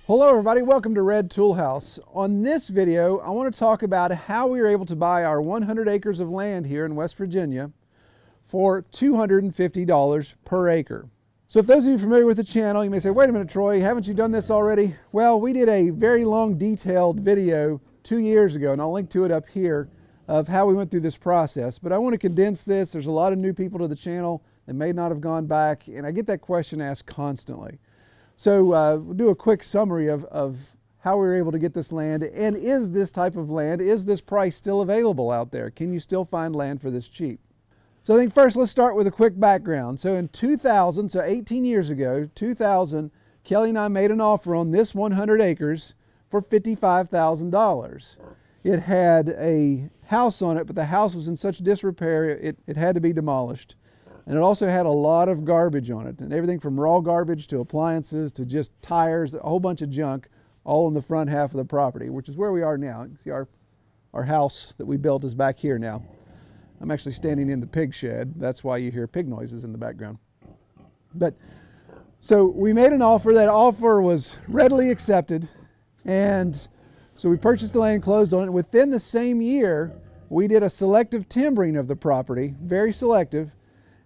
Hello everybody, welcome to Red Tool House. On this video, I want to talk about how we were able to buy our 100 acres of land here in West Virginia for $250 per acre. So if those of you familiar with the channel, you may say, wait a minute Troy, haven't you done this already? Well, we did a very long detailed video 2 years ago, and I'll link to it up here, of how we went through this process. But I want to condense this. There's a lot of new people to the channel that may not have gone back, and I get that question asked constantly. So we'll do a quick summary of how we were able to get this land, and is this type of land, is this price still available out there? Can you still find land for this cheap? So I think first let's start with a quick background. So in 2000, so 18 years ago, 2000, Kelly and I made an offer on this 100 acres for $55,000. It had a house on it, but the house was in such disrepair it had to be demolished. And it also had a lot of garbage on it, and everything from raw garbage to appliances to just tires, a whole bunch of junk, all in the front half of the property, which is where we are now. You can see our house that we built is back here now. I'm actually standing in the pig shed. That's why you hear pig noises in the background. But so we made an offer. That offer was readily accepted, and so we purchased the land, closed on it. Within the same year, we did a selective timbering of the property, very selective,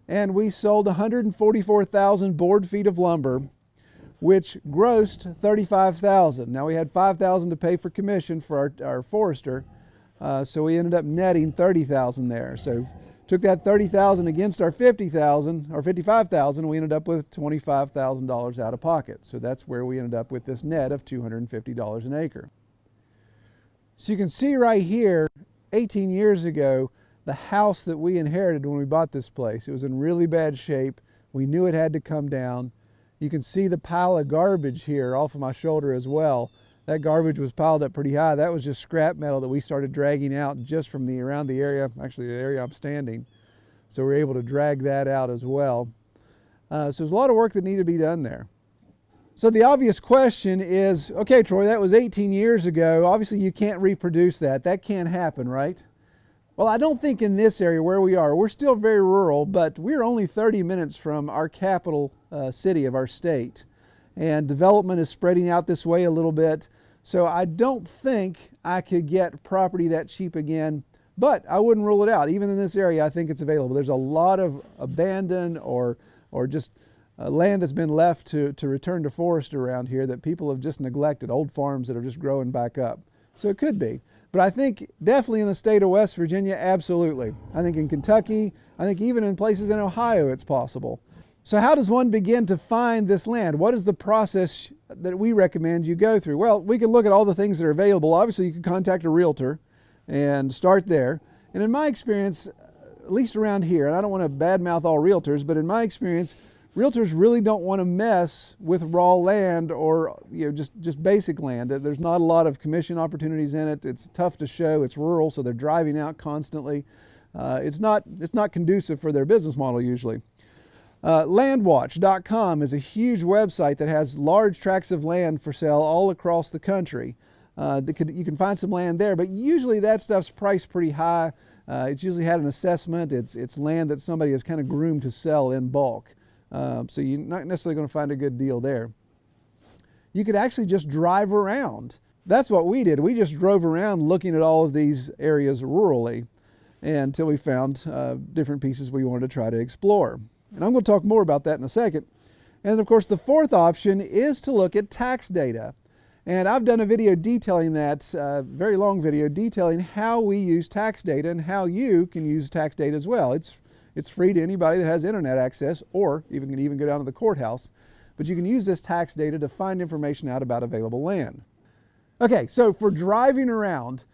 and we sold 144,000 board feet of lumber, which grossed $35,000. Now we had $5,000 to pay for commission for our forester, so we ended up netting $30,000 there. So took that $30,000 against our $50,000 or $55,000, we ended up with $25,000 out of pocket. So that's where we ended up with this net of $250 an acre. So you can see right here, 18 years ago, the house that we inherited when we bought this place. It was in really bad shape. We knew it had to come down. You can see the pile of garbage here off of my shoulder as well. That garbage was piled up pretty high. That was just scrap metal that we started dragging out just from around the area, actually the area I'm standing. So we were able to drag that out as well. So there's a lot of work that needed to be done there. So the obvious question is, okay Troy, that was 18 years ago. Obviously you can't reproduce that. That can't happen, right? Well, I don't think in this area where we are. We're still very rural, but we're only 30 minutes from our capital city of our state. And development is spreading out this way a little bit. So I don't think I could get property that cheap again, but I wouldn't rule it out. Even in this area, I think it's available. There's a lot of abandoned or just land that's been left to return to forest around here that people have just neglected, old farms that are just growing back up. So it could be. But I think definitely in the state of West Virginia, absolutely. I think in Kentucky, I think even in places in Ohio, it's possible. So how does one begin to find this land? What is the process that we recommend you go through? Well, we can look at all the things that are available. Obviously, you can contact a realtor and start there. And in my experience, at least around here, and I don't want to badmouth all realtors, but in my experience, realtors really don't want to mess with raw land or just basic land. There's not a lot of commission opportunities in it. It's tough to show. It's rural, so they're driving out constantly. It's not conducive for their business model usually. Landwatch.com is a huge website that has large tracts of land for sale all across the country. You can find some land there, but usually that stuff's priced pretty high. It's usually had an assessment. It's land that somebody has kind of groomed to sell in bulk. So you're not necessarily going to find a good deal there. You could actually just drive around. That's what we did. We just drove around looking at all of these areas rurally until we found different pieces we wanted to try to explore. And I'm going to talk more about that in a second. And of course, the fourth option is to look at tax data. And I've done a video detailing that, very long video detailing how we use tax data and how you can use tax data as well. It's free to anybody that has internet access, or can even go down to the courthouse. But you can use this tax data to find information out about available land. Okay, so for driving around,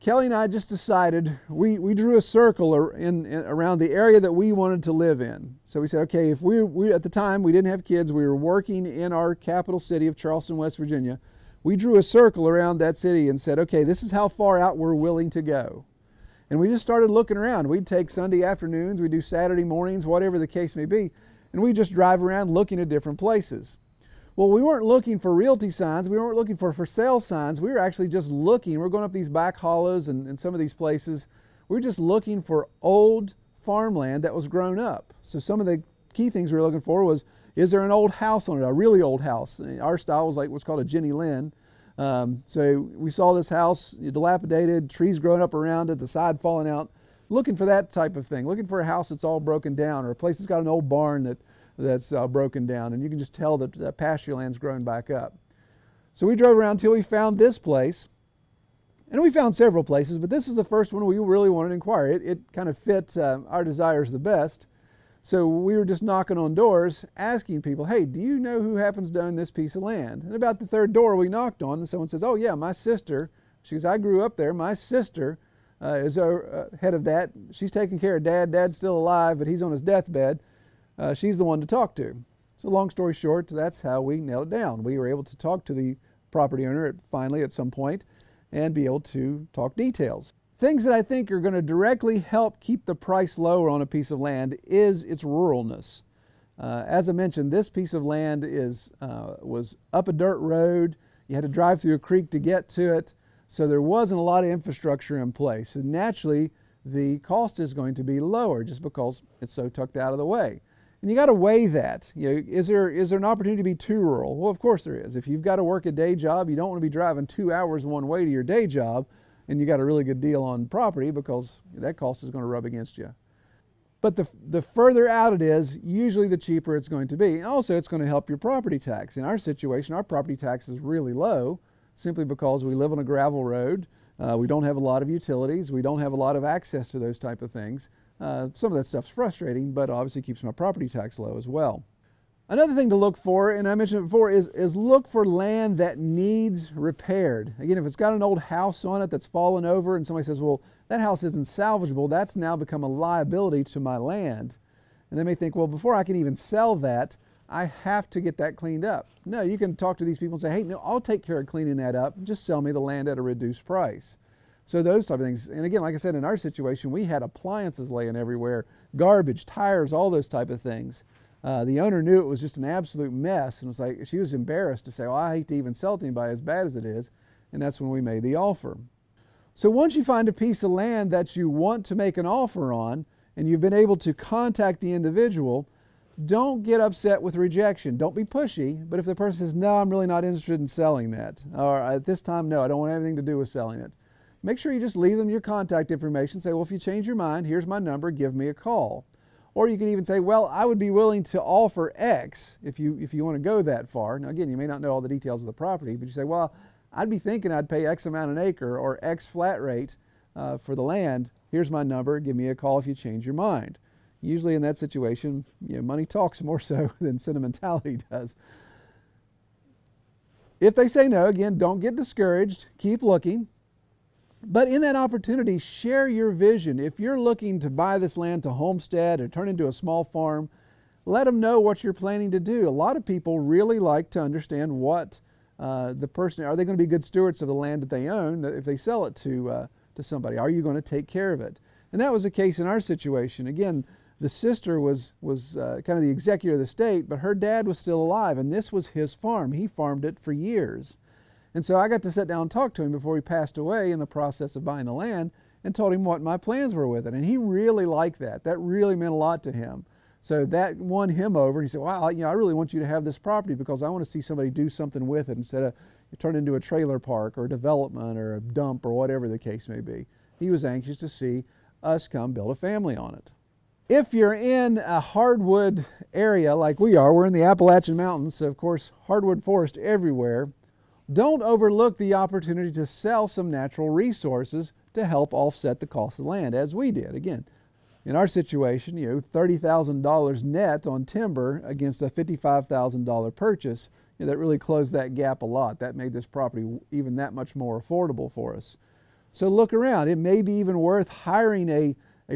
Kelly and I just decided, we drew a circle around the area that we wanted to live in. So we said, okay, if we at the time, we didn't have kids, we were working in our capital city of Charleston, West Virginia. We drew a circle around that city and said, okay, this is how far out we're willing to go. And we just started looking around. We'd take Sunday afternoons, we'd do Saturday mornings, whatever the case may be, and we'd just drive around looking at different places. Well, we weren't looking for realty signs, we weren't looking for sale signs, we were actually just looking. We're going up these back hollows and some of these places. We were just looking for old farmland that was grown up. So some of the key things we were looking for was Is there an old house on it, a really old house? Our style was like what's called a Jenny Lynn. So we saw this house, dilapidated, trees growing up around it, the side falling out, looking for that type of thing, looking for a house that's all broken down, or a place that's got an old barn that's broken down, and you can just tell that the pasture land's growing back up. So we drove around till we found this place, and we found several places, but this is the first one we really wanted to inquire. It kind of fit our desires the best. So we were just knocking on doors, asking people, hey, do you know who happens to own this piece of land? And about the third door we knocked on, and someone says, oh yeah, my sister. She goes, I grew up there. My sister is head of that. She's taking care of Dad. Dad's still alive, but he's on his deathbed. She's the one to talk to. So long story short, that's how we nailed it down. We were able to talk to the property owner finally at some point and be able to talk details. Things that I think are going to directly help keep the price lower on a piece of land is its ruralness. As I mentioned, this piece of land was up a dirt road. You had to drive through a creek to get to it, so there wasn't a lot of infrastructure in place. And naturally, the cost is going to be lower just because it's so tucked out of the way. And you got to weigh that. Is there an opportunity to be too rural? Well, of course there is. If you've got to work a day job, you don't want to be driving 2 hours one way to your day job, and you got a really good deal on property, because that cost is going to rub against you. But the further out it is, usually the cheaper it's going to be. And also it's going to help your property tax. In our situation, our property tax is really low simply because we live on a gravel road. We don't have a lot of utilities. We don't have a lot of access to those type of things. Some of that stuff's frustrating, but obviously keeps my property tax low as well. Another thing to look for, and I mentioned it before, is look for land that needs repaired. Again, if it's got an old house on it that's fallen over and somebody says, well, that house isn't salvageable, that's now become a liability to my land. And they may think, well, before I can even sell that, I have to get that cleaned up. No, you can talk to these people and say, hey, no, I'll take care of cleaning that up. Just sell me the land at a reduced price. So those type of things. And again, like I said, in our situation, we had appliances laying everywhere, garbage, tires, all those type of things. The owner knew it was just an absolute mess, and was like, she was embarrassed to say, well, I hate to even sell it to anybody as bad as it is. And that's when we made the offer. So once you find a piece of land that you want to make an offer on, and you've been able to contact the individual, don't get upset with rejection. Don't be pushy, but if the person says, no, I'm really not interested in selling that, or at this time, no, I don't want anything to do with selling it, make sure you just leave them your contact information. Say, well, if you change your mind, here's my number, give me a call. Or you can even say, well, I would be willing to offer X if you want to go that far. Now, again, you may not know all the details of the property, but you say, well, I'd be thinking I'd pay X amount an acre or X flat rate for the land. Here's my number. Give me a call if you change your mind. Usually in that situation, money talks more so than sentimentality does. If they say no, again, don't get discouraged. Keep looking. But in that opportunity, share your vision. If you're looking to buy this land to homestead or turn into a small farm, let them know what you're planning to do. A lot of people really like to understand what the person, are they going to be good stewards of the land that they own if they sell it to somebody? Are you going to take care of it? And that was the case in our situation. Again, the sister was kind of the executor of the estate, but her dad was still alive, and this was his farm. He farmed it for years. And so I got to sit down and talk to him before he passed away in the process of buying the land, and told him what my plans were with it. And he really liked that. That really meant a lot to him. So that won him over. He said, wow, I really want you to have this property because I want to see somebody do something with it instead of turn it into a trailer park or a development or a dump or whatever the case may be. He was anxious to see us come build a family on it. If you're in a hardwood area like we are, we're in the Appalachian Mountains, so of course hardwood forest everywhere, don't overlook the opportunity to sell some natural resources to help offset the cost of the land, as we did. Again, in our situation, $30,000 net on timber against a $55,000 purchase, that really closed that gap a lot. That made this property even that much more affordable for us. So look around. It may be even worth hiring a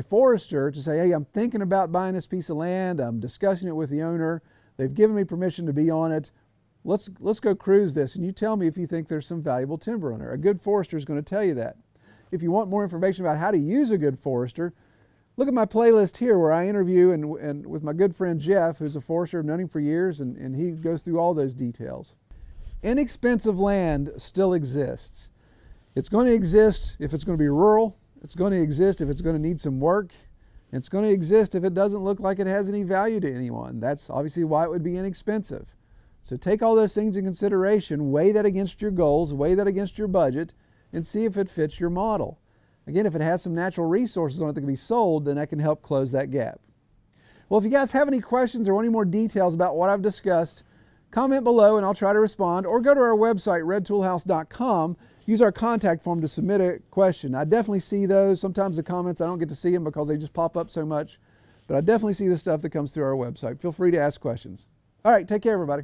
forester to say, hey, I'm thinking about buying this piece of land. I'm discussing it with the owner. They've given me permission to be on it. Let's go cruise this, and you tell me if you think there's some valuable timber on there. A good forester is going to tell you that. If you want more information about how to use a good forester, look at my playlist here where I interview and with my good friend Jeff, who's a forester. I've known him for years, and he goes through all those details. Inexpensive land still exists. It's going to exist if it's going to be rural. It's going to exist if it's going to need some work. It's going to exist if it doesn't look like it has any value to anyone. That's obviously why it would be inexpensive. So take all those things in consideration, weigh that against your goals, weigh that against your budget, and see if it fits your model. Again, if it has some natural resources on it that can be sold, then that can help close that gap. Well, if you guys have any questions or any more details about what I've discussed, comment below and I'll try to respond, or go to our website, redtoolhouse.com. Use our contact form to submit a question. I definitely see those. Sometimes the comments, I don't get to see them because they just pop up so much, but I definitely see the stuff that comes through our website. Feel free to ask questions. All right, take care, everybody.